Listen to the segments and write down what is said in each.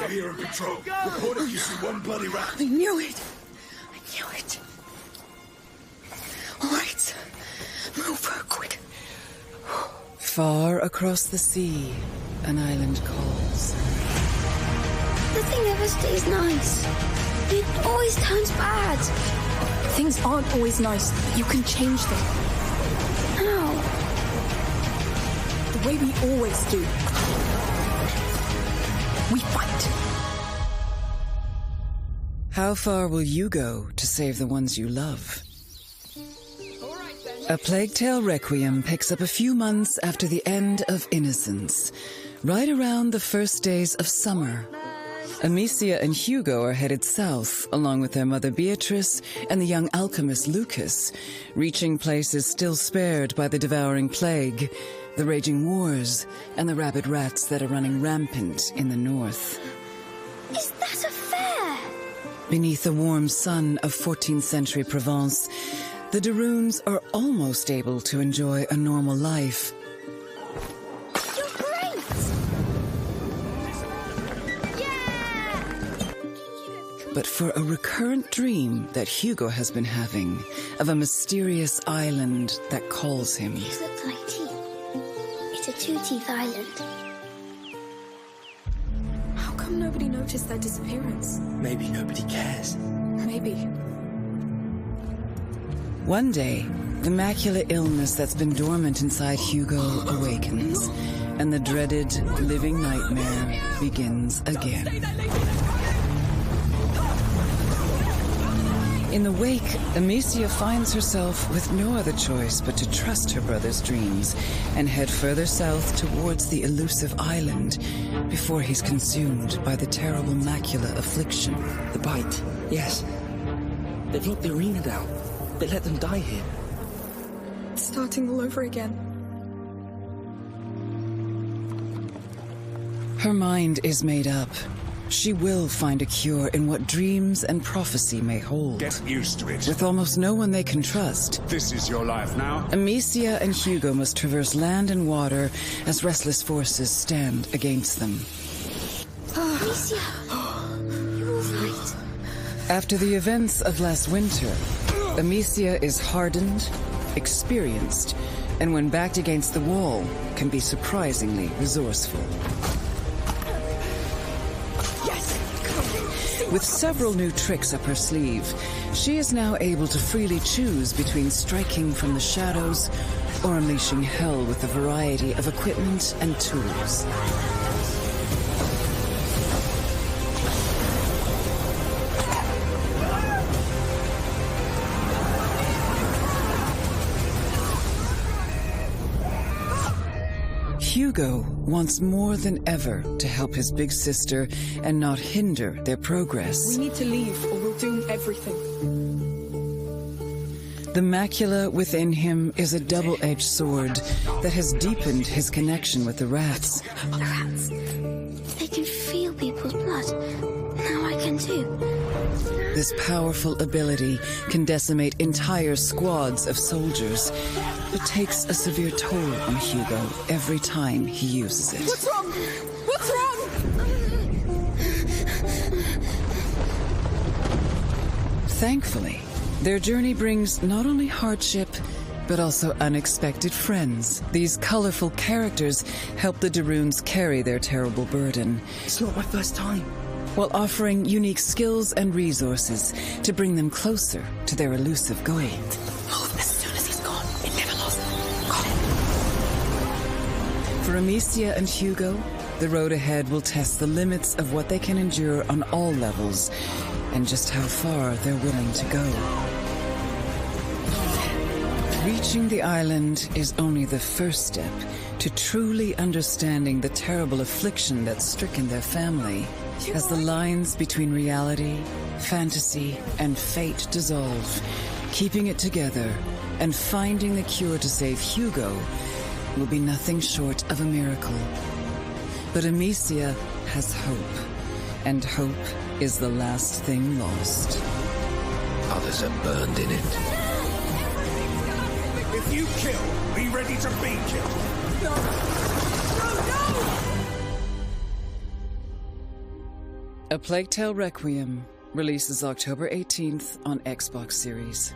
We're here in control. Report if you see one bloody rat. I knew it. I knew it. All right. Move, quick. Far across the sea, an island calls. Nothing ever stays nice. It always turns bad. Things aren't always nice, but you can change them. How? The way we always do. We fight. How far will you go to save the ones you love? A Plague Tale Requiem picks up a few months after the end of Innocence, right around the first days of summer. Amicia and Hugo are headed south, along with their mother Beatrice and the young alchemist Lucas, reaching places still spared by the devouring plague, the raging wars, and the rabid rats that are running rampant in the north. Is that a fair? Beneath the warm sun of 14th century Provence, the de Runes are almost able to enjoy a normal life. You're great! Yeah! But for a recurrent dream that Hugo has been having of a mysterious island that calls him. These look like teeth. It's a two-teeth island. How come nobody noticed their disappearance? Maybe nobody cares. Maybe. One day, the macular illness that's been dormant inside Hugo awakens, and the dreaded living nightmare begins again. In the wake, Amicia finds herself with no other choice but to trust her brother's dreams and head further south towards the elusive island before he's consumed by the terrible macular affliction. The bite, yes. They've locked the arena down. They let them die here. It's starting all over again. Her mind is made up. She will find a cure in what dreams and prophecy may hold. Get used to it. With almost no one they can trust, This is your life now. Amicia and Hugo must traverse land and water as restless forces stand against them. Amicia! You're all right. After the events of last winter, Amicia is hardened, experienced, and when backed against the wall, can be surprisingly resourceful. Yes! With several new tricks up her sleeve, she is now able to freely choose between striking from the shadows or unleashing hell with a variety of equipment and tools. Hugo wants more than ever to help his big sister and not hinder their progress. We need to leave or we'll doom everything. The macula within him is a double-edged sword that has deepened his connection with the rats. The rats. They can feel people's blood. Now I can too. This powerful ability can decimate entire squads of soldiers, but takes a severe toll on Hugo every time he uses it. What's wrong? What's wrong? Thankfully, their journey brings not only hardship, but also unexpected friends. These colorful characters help the de Runes carry their terrible burden, It's not my first time. while offering unique skills and resources to bring them closer to their elusive goal. Move as soon as he's gone. It never lost. Got it. For Amicia and Hugo, the road ahead will test the limits of what they can endure on all levels, and just how far they're willing to go. Reaching the island is only the first step to truly understanding the terrible affliction that's stricken their family. As the lines between reality, fantasy, and fate dissolve, keeping it together and finding the cure to save Hugo will be nothing short of a miracle. But Amicia has hope, and hope is the last thing lost. Others are burned in it. If you kill, be ready to be killed. A Plague Tale Requiem releases October 18th on Xbox Series.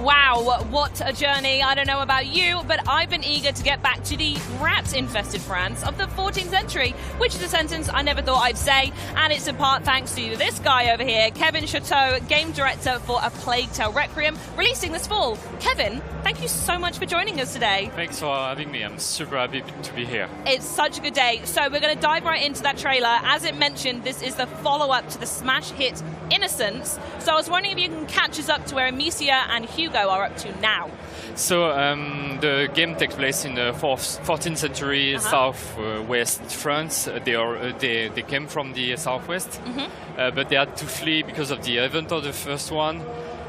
Wow, what a journey. I don't know about you, but I've been eager to get back to the rat-infested France of the 14th century, which is a sentence I never thought I'd say, and it's in part thanks to this guy over here, Kevin Choteau, game director for A Plague Tale Requiem, releasing this fall. Kevin, thank you so much for joining us today. Thanks for having me. I'm super happy to be here. It's such a good day. So we're going to dive right into that trailer. As it mentioned, this is the follow-up to the smash hit Innocence. So I was wondering if you can catch us up to where Amicia and Hugo are up to now. So the game takes place in the 14th century southwest France. They came from the southwest, but they had to flee because of the event of the first one.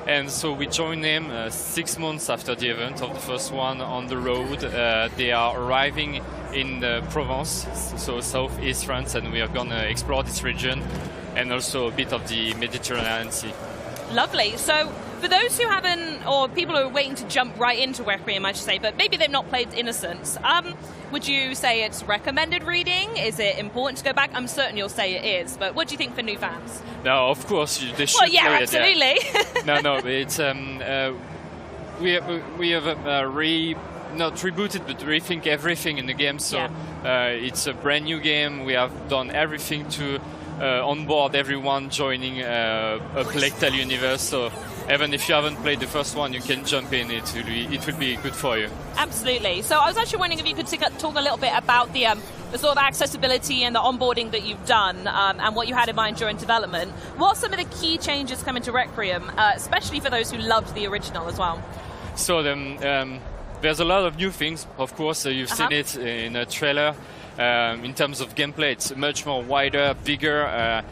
And so we join them 6 months after the event of the first one on the road. They are arriving in Provence, so southeast France, and we are going to explore this region and also a bit of the Mediterranean Sea. Lovely. So for those who haven't, or people who are waiting to jump right into Requiem, I should say, but maybe they've not played Innocence, would you say it's recommended reading? Is it important to go back? I'm certain you'll say it is, but what do you think for new fans? No, of course, they should well, yeah, play absolutely. it. Yeah. No, it's we have not rebooted, but rethink everything in the game. So it's a brand new game. We have done everything to onboard everyone joining a Plague Tale universe. So even if you haven't played the first one, you can jump in. It will be good for you. Absolutely. So I was actually wondering if you could talk a little bit about the sort of accessibility and the onboarding that you've done and what you had in mind during development. What are some of the key changes coming to Requiem, especially for those who loved the original as well? So there's a lot of new things. Of course, you've seen it in a trailer. In terms of gameplay, it's much more wider, bigger,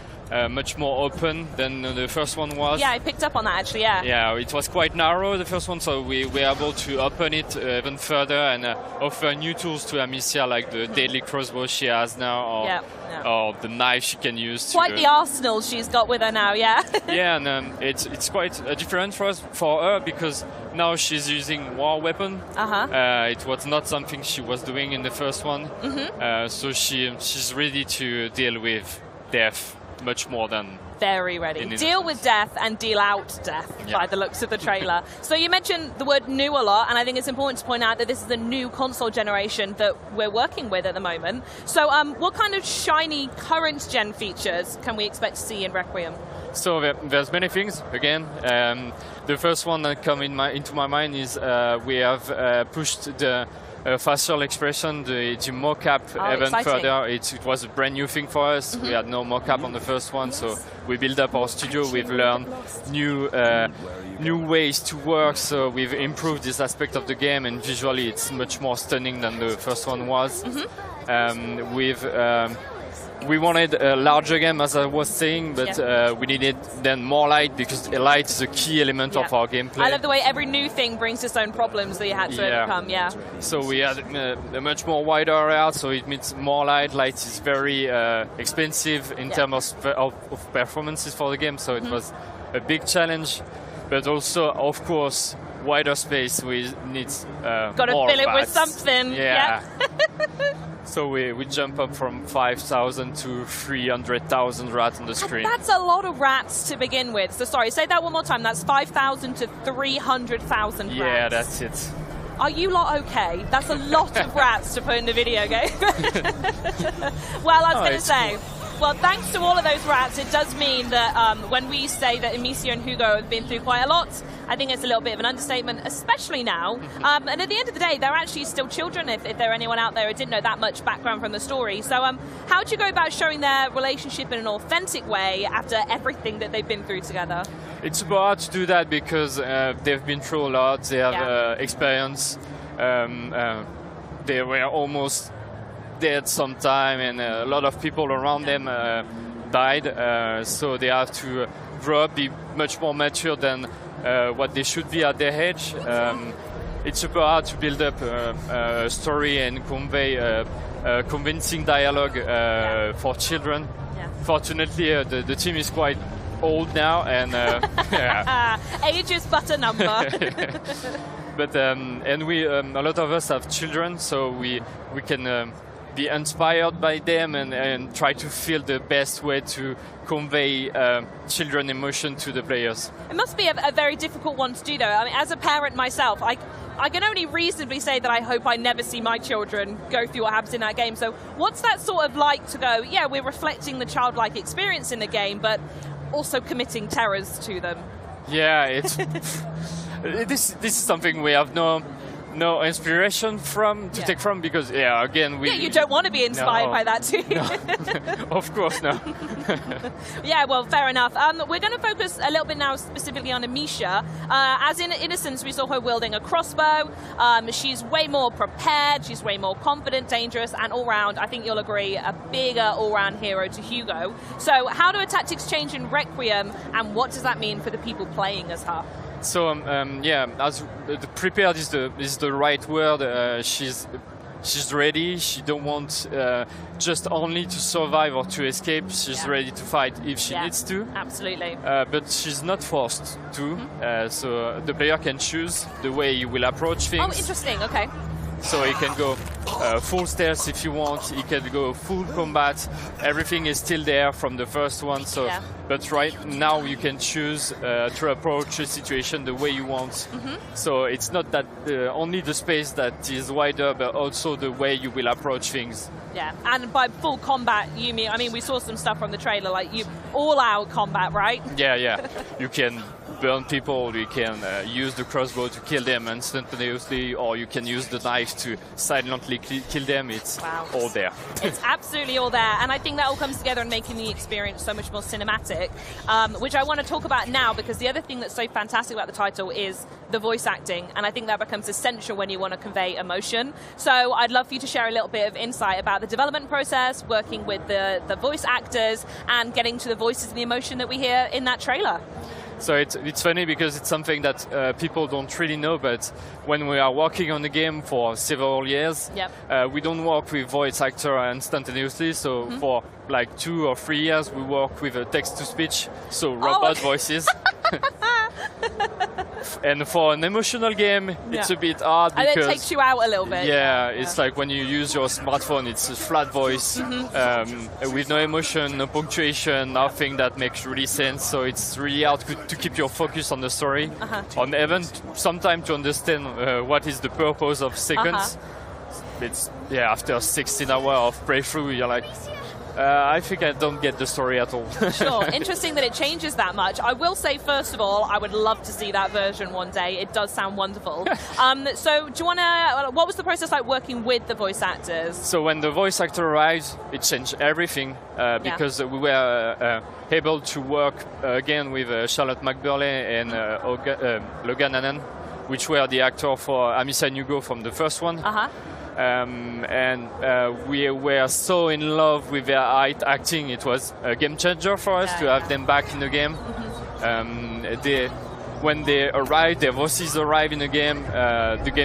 much more open than the first one was. Yeah, I picked up on that actually, yeah. Yeah, it was quite narrow, the first one, so we were able to open it even further and offer new tools to Amicia, like the deadly crossbow she has now, or the knife she can use. Quite the arsenal she's got with her now, yeah. Yeah, and it's quite different for her because now she's using war weapon. It was not something she was doing in the first one, so she's ready to deal with death much more than... Very ready. Deal with death and deal out death by the looks of the trailer. So you mentioned the word new a lot, and I think it's important to point out that this is the new console generation that we're working with at the moment. So what kind of shiny current gen features can we expect to see in Requiem? So there's many things. Again, the first one that come into my mind is we have pushed the facial expression, the mocap even further. It was a brand new thing for us. We had no mocap on the first one, so we built up our studio. We've learned new ways to work, so we've improved this aspect of the game, and visually it's much more stunning than the first one was. We wanted a larger game, as I was saying, but we needed then more light, because light is a key element of our gameplay. I love the way every new thing brings its own problems that you had to overcome, So we had a much more wider area, so it means more light. Light is very expensive in terms of performances for the game, so it was a big challenge, but also, of course, wider space. We need got to more fill it with bats. something. Yeah. So we jump up from 5,000 to 300,000 rats on the screen. That's a lot of rats to begin with. So sorry, say that one more time. That's 5,000 to 300,000 rats. Yeah, that's it. Are you lot okay? That's a lot of rats to put in the video game. Well, I was going to say, well, thanks to all of those rats, it does mean that when we say that Amicia and Hugo have been through quite a lot, I think it's a little bit of an understatement, especially now. And at the end of the day, they're actually still children, if there are anyone out there who didn't know that much background from the story. So how do you go about showing their relationship in an authentic way after everything that they've been through together? It's super hard to do that because they've been through a lot. They have experience. They were almost dead sometime, and a lot of people around them died. So they have to grow up, be much more mature than what they should be at their age. It's super hard to build up a story and convey a convincing dialogue for children. Fortunately, the team is quite old now, and age is but a number. But and we a lot of us have children, so we can be inspired by them and try to feel the best way to convey children emotion to the players. It must be a very difficult one to do, though. I mean, as a parent myself, I can only reasonably say that I hope I never see my children go through what happens in that game. So what's that sort of like to go, yeah, we're reflecting the childlike experience in the game, but also committing terrors to them? Yeah, it's this is something we have no inspiration from to take from, because again you don't want to be inspired by that too. No. Of course no. Yeah, well, fair enough. We're going to focus a little bit now specifically on Amicia. As in Innocence, we saw her wielding a crossbow. She's way more prepared, she's way more confident, dangerous, and all round, I think you'll agree, a bigger all-round hero to Hugo. So how do her tactics change in Requiem, and what does that mean for the people playing as her? So as the prepared is the right word. She's ready. She don't want just only to survive or to escape. She's ready to fight if she needs to. Absolutely. But she's not forced to. So the player can choose the way he will approach things. Oh, interesting. Okay. So he can go full stealth if you want. He can go full combat. Everything is still there from the first one. So, but right now you can choose to approach a situation the way you want. So it's not that only the space that is wider, but also the way you will approach things. Yeah, and by full combat, you mean? I mean, we saw some stuff from the trailer, like all-out combat, right? Yeah. You can burn people, you can use the crossbow to kill them instantaneously, or you can use the knife to silently kill them. It's all there. It's absolutely all there, and I think that all comes together and making the experience so much more cinematic, which I want to talk about now, because the other thing that's so fantastic about the title is the voice acting, and I think that becomes essential when you want to convey emotion. So I'd love for you to share a little bit of insight about the development process, working with the voice actors, and getting to the voices and the emotion that we hear in that trailer. So it's funny because it's something that people don't really know, but when we are working on the game for several years, we don't work with voice actor instantaneously. So for like 2 or 3 years, we work with text-to-speech, so robot voices. And for an emotional game, it's a bit hard because and it takes you out a little bit. Yeah, it's like when you use your smartphone, it's a flat voice with no emotion, no punctuation, nothing that makes really sense. So it's really hard to keep your focus on the story, on even sometimes to understand what is the purpose of sequence. It's after 16 hours of playthrough, you're like, I think I don't get the story at all. Sure. Interesting that it changes that much. I will say, first of all, I would love to see that version one day. It does sound wonderful. So do you want to, what was the process like working with the voice actors? So when the voice actor arrives, it changed everything because we were able to work again with Charlotte McBurley and Logan Hannan, which were the actor for Amicia and Hugo from the first one. And we were so in love with their acting. It was a game changer for us to have them back in the game. When they arrived, their voices arrived in the game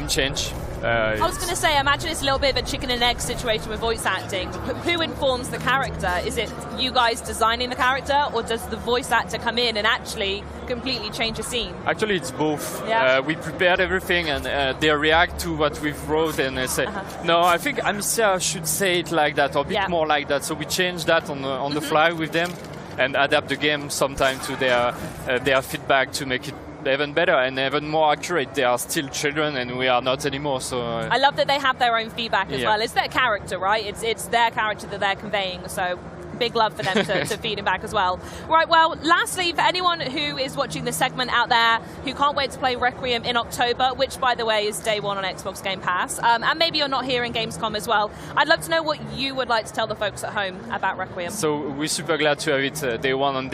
changed. I was going to say, I imagine it's a little bit of a chicken and egg situation with voice acting. Who informs the character? Is it you guys designing the character, or does the voice actor come in and actually completely change a scene? Actually, it's both. We prepared everything, and they react to what we've wrote, and they say, no, I think Amicia should say it like that, or a bit more like that. So we change that on the fly with them, and adapt the game sometimes to their feedback to make it even better and even more accurate. They are still children, and we are not anymore. So I love that they have their own feedback as well. It's their character, right? It's their character that they're conveying. So big love for them to feed him back as well. Right, well, lastly, for anyone who is watching this segment out there who can't wait to play Requiem in October, which, by the way, is day one on Xbox Game Pass, and maybe you're not here in Gamescom as well, I'd love to know what you would like to tell the folks at home about Requiem. So we're super glad to have it day one on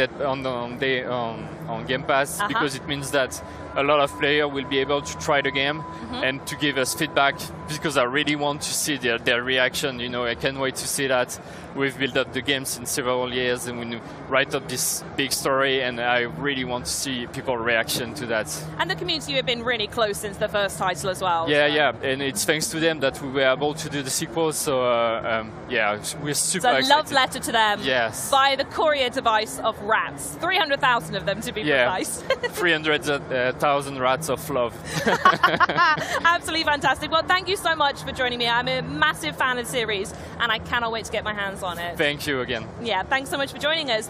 Game Pass, because it means that a lot of players will be able to try the game and to give us feedback, because I really want to see their reaction. You know, I can't wait to see that. We've built up the games in several years, and we write up this big story, and I really want to see people's reaction to that. And the community have been really close since the first title as well. Yeah, and it's thanks to them that we were able to do the sequel. So we're super excited. It's a love letter to them. Yes. Via the courier device of rats. 300,000 of them, to be precise. 300 1,000 rats of love. Absolutely fantastic. Well, thank you so much for joining me. I'm a massive fan of the series, and I cannot wait to get my hands on it. Thank you again. Yeah, thanks so much for joining us.